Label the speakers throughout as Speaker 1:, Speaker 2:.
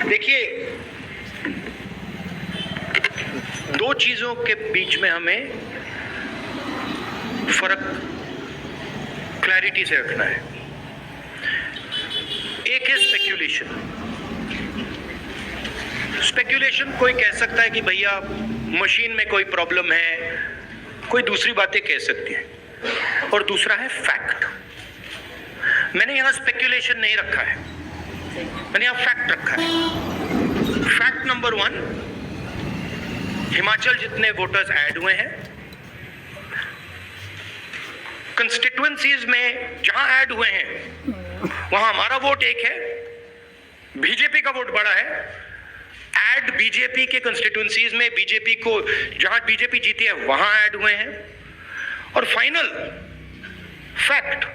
Speaker 1: देखिए, दो चीजों के बीच में हमें फर्क क्लैरिटी से रखना है। एक है स्पेक्यूलेशन। स्पेक्यूलेशन कोई कह सकता है कि भैया मशीन में कोई प्रॉब्लम है, कोई दूसरी बातें कह सकती है, और दूसरा है फैक्ट। मैंने यहां स्पेक्यूलेशन नहीं रखा है, मैंने यहां फैक्ट रखा है। फैक्ट नंबर 1, हिमाचल जितने वोटर्स ऐड हुए हैं, कंस्टिट्यूएंसीज में जहां ऐड हुए हैं वहां हमारा वोट एक है, बीजेपी का वोट बड़ा है। ऐड बीजेपी के कंस्टिट्यूएंसीज में बीजेपी को जहां बीजेपी जीती है वहां ऐड हुए हैं। और फाइनल फैक्ट,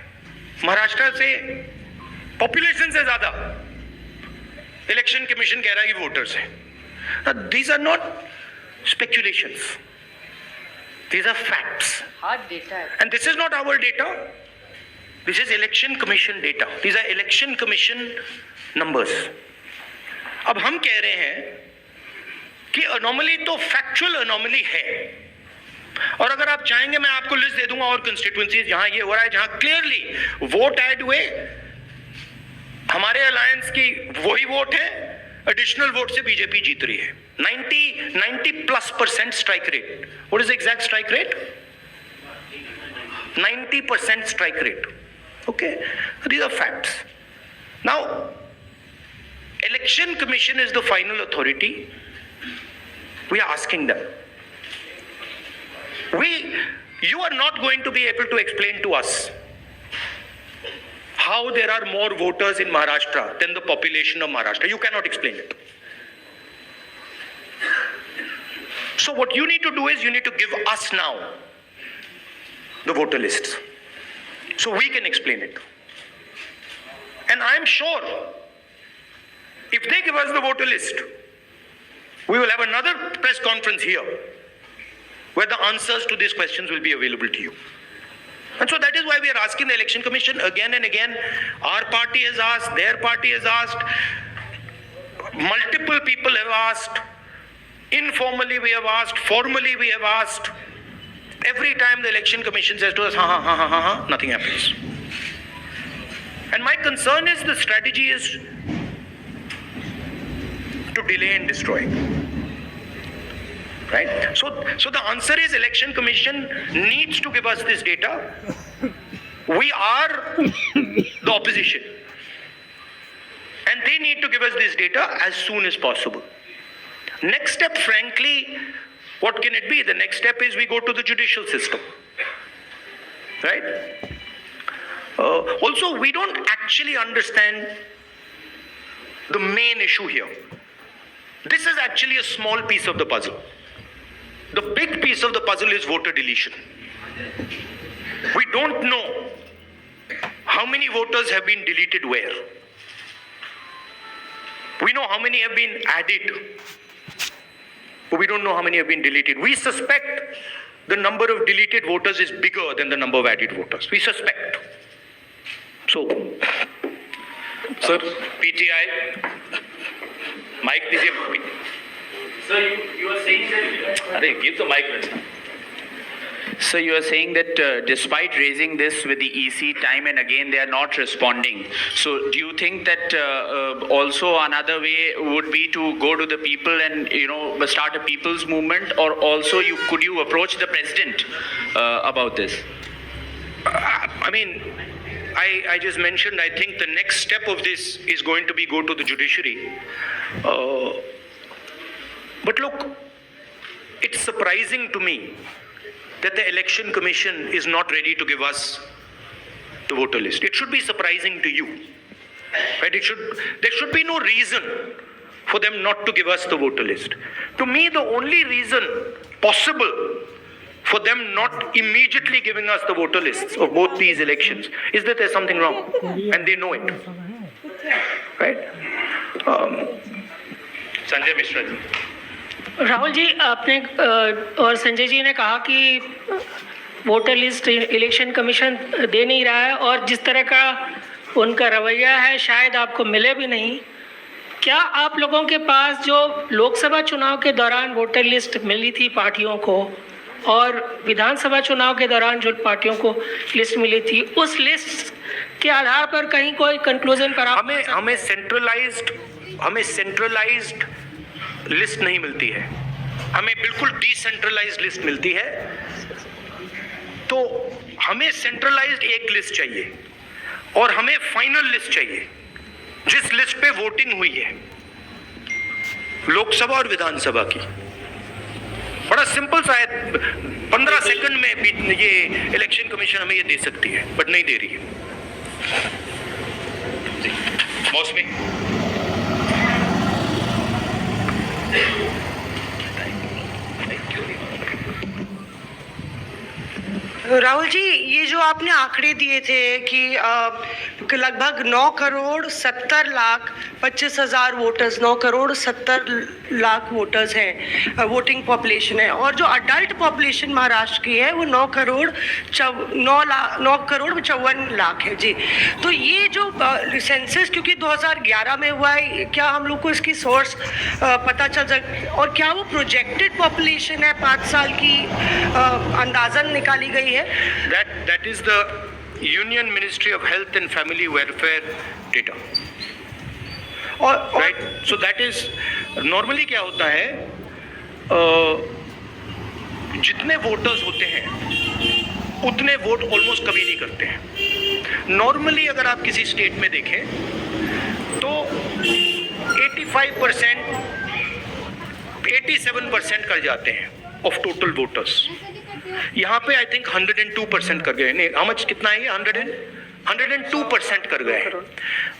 Speaker 1: महाराष्ट्र से पॉपुलेशन से ज्यादा इलेक्शन कमीशन कह रहा है कि वोटर्स है। These are not speculations, these are facts.
Speaker 2: Hard data.
Speaker 1: And this is not our data, this is election commission data. These are election commission numbers. अब हम कह रहे हैं कि अनोमली तो फैक्चुअल अनोमली है, और अगर आप चाहेंगे मैं आपको लिस्ट दे दूंगा और कंस्टिट्यूएंसीज जहां ये हो रहा है, जहां क्लियरली वोट ऐड हुए, हमारे अलायंस की वही वोट है, एडिशनल वोट से बीजेपी जीत रही है। 90+% strike rate. What is the exact strike rate? 90% strike rate. Okay, these are facts. Now, Election Commission is the final authority. We are asking them. You are not going to be able to explain to us how there are more voters in Maharashtra than the population of Maharashtra. You cannot explain it. So what you need to do is you need to give us now the voter lists so we can explain it. And I am sure if they give us the voter list, we will have another press conference here where the answers to these questions will be available to you. And so that is why we are asking the Election Commission again and again. Our party has asked, their party has asked, multiple people have asked. Informally we have asked, formally we have asked. Every time the Election Commission says to us, nothing happens. And my concern is the strategy is to delay and destroy. Right? So the answer is Election Commission needs to give us this data. We are the opposition. And they need to give us this data as soon as possible. Next step, frankly, what can it be? The next step is we go to the judicial system, right? Also, we don't actually understand the main issue here. This is actually a small piece of the puzzle. The big piece of the puzzle is voter deletion. We don't know how many voters have been deleted where. We know how many have been added, but we don't know how many have been deleted. We suspect the number of deleted voters is bigger than the number of added voters. We suspect. So,
Speaker 3: Sir,
Speaker 1: PTI, mic दीजिए.
Speaker 3: sir, you are saying that. Arey, give the mic, please.
Speaker 4: So you are saying that despite raising this with the EC time and again, they are not responding. So do you think that also another way would be to go to the people and start a people's movement, or also could you approach the president about this?
Speaker 1: I mean, I just mentioned, I think the next step of this is going to be go to the judiciary. But look, it's surprising to me that the Election Commission is not ready to give us the voter list. It should be surprising to you, right? There should be no reason for them not to give us the voter list. To me, the only reason possible for them not immediately giving us the voter lists of both these elections is that there's something wrong, and they know it, right? Sanjay Mishra ji.
Speaker 2: Rahul ji, आपने और संजय जी ने कहा कि voter list election commission दे नहीं रहा है और जिस तरह का उनका रवैया है शायद आपको मिले भी नहीं। क्या आप लोगों के पास जो लोकसभा चुनाव के दौरान वोटर लिस्ट मिली थी पार्टियों को और विधानसभा चुनाव के दौरान जो पार्टियों को लिस्ट मिली थी, उस लिस्ट के आधार पर कहीं कोई कंक्लूजन पर आप
Speaker 1: हमें सेंट्रलाइज्ड लिस्ट नहीं मिलती है, हमें बिल्कुल डिसेंट्रलाइज्ड लिस्ट मिलती है। तो हमें सेंट्रलाइज्ड एक लिस्ट चाहिए और हमें फाइनल लिस्ट चाहिए जिस लिस्ट पे वोटिंग हुई है लोकसभा और विधानसभा की। बड़ा सिंपल सा है, 15 सेकंड में भी ये इलेक्शन कमीशन हमें ये दे सकती है, बट नहीं दे रही है।
Speaker 3: मौसमी
Speaker 5: राहुल जी, ये जो आपने आंकड़े दिए थे कि लगभग 9 करोड़ 70 लाख 25,000 वोटर्स, 9 करोड़ 70 लाख वोटर्स हैं, वोटिंग पॉपुलेशन है, और जो अडल्ट पॉपुलेशन महाराष्ट्र की है वो 9 करोड़ 54 लाख है जी। तो ये जो सेंसस क्योंकि 2011 में हुआ है, क्या हम लोग को इसकी सोर्स पता चल सकता, और क्या वो प्रोजेक्टेड पॉपुलेशन है 5 साल की अंदाजन निकाली गई है?
Speaker 1: That is the Union Ministry of Health and Family Welfare data. Right? So that is normally क्या होता है, जितने वोटर्स होते हैं उतने वोट ऑलमोस्ट कभी नहीं करते हैं। नॉर्मली अगर आप किसी स्टेट में देखें तो 85%, 87% कर जाते हैं ऑफ टोटल वोटर्स। यहाँ पे आई थिंक 102% कर गए। नहीं, हाउ मच, कितना है ये? 102% कर गए।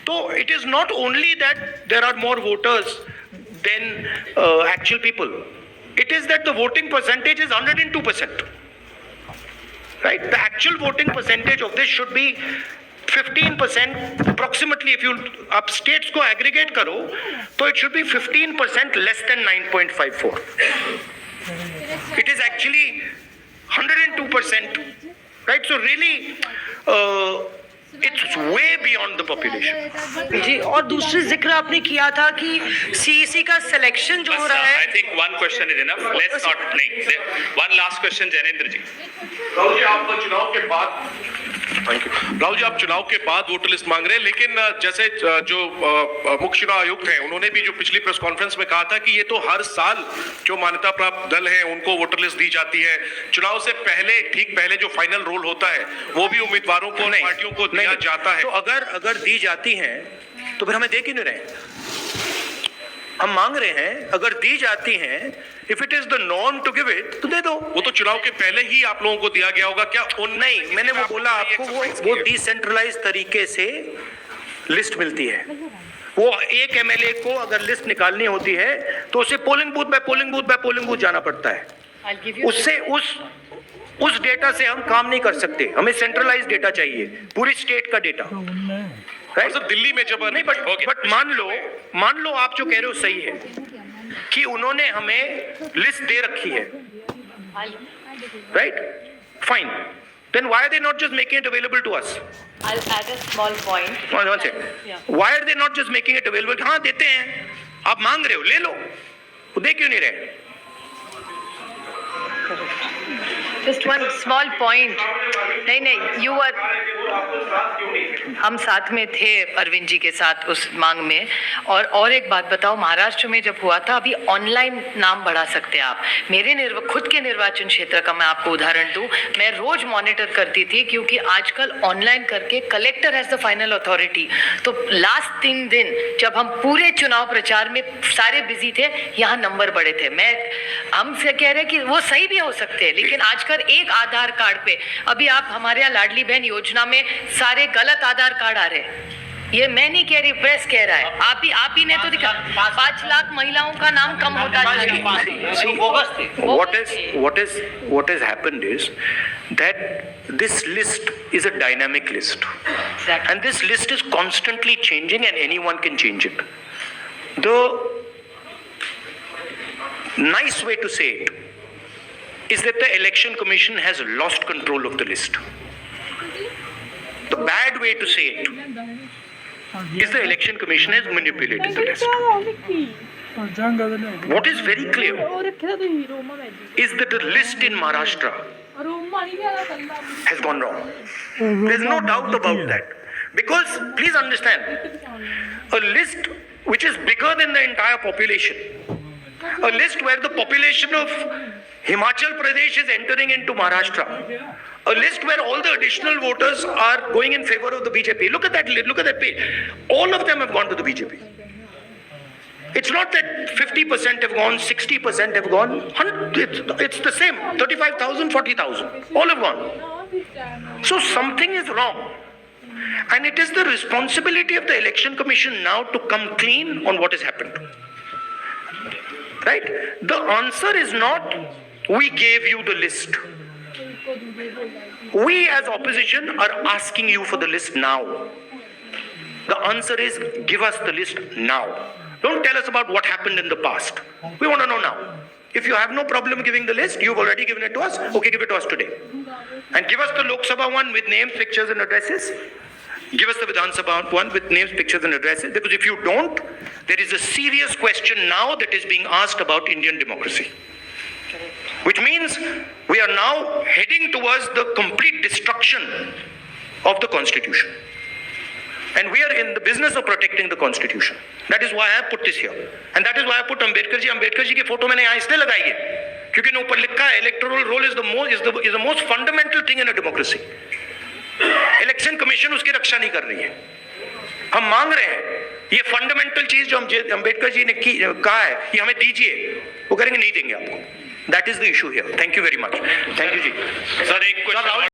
Speaker 1: तो it is not only that there are more voters than actual people, it is that the voting percentage is 102%, right? The actual voting percentage of this should be 15% approximately. If you आप states को aggregate करो तो it should be 15% less than 9.54. It is actually 102%, right? So really, it's way beyond the population.
Speaker 5: जी, और दूसरी जिक्र आपने किया था कि सीईसी का सिलेक्शन जो हो रहा है।
Speaker 3: I think one question is enough. Let's not. नहीं, one last question, जैनेंद्र जी।
Speaker 6: राहुल जी, आप चुनाव के बाद राहुल जी आप चुनाव के बाद वोटर लिस्ट मांग रहे हैं, लेकिन जैसे जो मुख्य चुनाव आयुक्त हैं उन्होंने भी जो पिछली प्रेस कॉन्फ्रेंस में कहा था कि ये तो हर साल जो मान्यता प्राप्त दल हैं उनको वोटर लिस्ट दी जाती है। चुनाव से पहले, ठीक पहले जो फाइनल रोल होता है वो भी उम्मीदवारों को, पार्टियों को दिया जाता है।
Speaker 1: तो अगर दी जाती हैं तो फिर हमें दे क्यों नहीं रहे? हम मांग रहे हैं, अगर दी जाती हैं, if it is the norm to give it, तो दे दो।
Speaker 6: वो तो चुनाव के पहले ही आप लोगों को दिया गया होगा क्या?
Speaker 1: नहीं, मैंने वो बोला आपको, वो डिसेंट्रलाइज तरीके से लिस्ट मिलती है। वो एक एमएलए को अगर लिस्ट निकालनी होती है तो उसे polling booth by polling booth by polling booth जाना पड़ता है। उससे उस डेटा से हम काम नहीं कर सकते, हमें सेंट्रलाइज डेटा चाहिए, पूरी स्टेट का डेटा।
Speaker 6: सर दिल्ली में जब
Speaker 1: नहीं, बट मान लो आप जो कह रहे हो सही है कि उन्होंने हमें लिस्ट दे रखी है, right? Fine, then why are they not just making it available to us?
Speaker 7: I'll add a small point.
Speaker 1: One second.
Speaker 7: Yeah.
Speaker 1: Why are they not just making it available? हाँ देते हैं, आप मांग रहे हो, ले लो, वो दे क्यों नहीं रहे?
Speaker 7: Just one small point. नहीं, you were. हम साथ में थे अरविंद जी के साथ उस मांग में। और एक बात बताओ, महाराष्ट्र में जब हुआ था, अभी ऑनलाइन नाम बढ़ा सकते हैं आप। मेरे खुद के निर्वाचन क्षेत्र का मैं आपको उदाहरण दूं, मैं रोज मॉनिटर करती थी क्योंकि आजकल ऑनलाइन करके collector has the final authority. तो लास्ट 3 दिन जब हम पूरे चुनाव प्रचार में सारे बिजी थे, यहाँ नंबर बढ़े थे। हमसे कह रहे कि वो सही भी हो सकते हैं, लेकिन आजकल एक आधार कार्ड पे, अभी आप हमारे यहाँ लाडली बहन योजना में सारे गलत आधार कार्ड आ रहे हैं। ये मैं नहीं कह रही, प्रेस कह रहा है। आप ही ने तो दिखा, 5 लाख महिलाओं का नाम कम होता जा रहा है।
Speaker 1: What has happened is that this list is a dynamic list, and this list is constantly changing, and anyone can change it. The nice way to say it is that the Election Commission has lost control of the list. The bad way to say it is the Election Commission has manipulated the list. What is very clear is that the list in Maharashtra has gone wrong. There's no doubt about that. Because, please understand, a list which is bigger than the entire population, a list where the population of Himachal Pradesh is entering into Maharashtra, a list where all the additional voters are going in favor of the BJP. Look at that page. All of them have gone to the BJP. It's not that 50% have gone, 60% have gone. It's the same. 35,000, 40,000. All have gone. So something is wrong. And it is the responsibility of the Election Commission now to come clean on what has happened. Right? The answer is not, we gave you the list. We as opposition are asking you for the list now. The answer is, give us the list now. Don't tell us about what happened in the past. We want to know now. If you have no problem giving the list, you've already given it to us, okay, give it to us today. And give us the Lok Sabha one with names, pictures and addresses. Give us the Vidhan Sabha one with names, pictures and addresses. Because if you don't, there is a serious question now that is being asked about Indian democracy. Which means we are now heading towards the complete destruction of the Constitution. And we are in the business of protecting the Constitution. That is why I have put this here. And that is why I put Ambedkar ji. Ambedkar ji की photo मैंने यहाँ इसलिए लगाई है क्योंकि न ऊपर लिखा है electoral roll is the most fundamental thing in a democracy. Election Commission उसकी रक्षा नहीं कर रही है. हम मांग रहे हैं ये फंडामेंटल चीज जो अम्बेडकर जी ने कहा है ये हमें दीजिए. वो करेंगे नहीं देंगे आपको. That is the issue here. Thank you very much. Thank you ji.
Speaker 6: Sir एक क्वेश्चन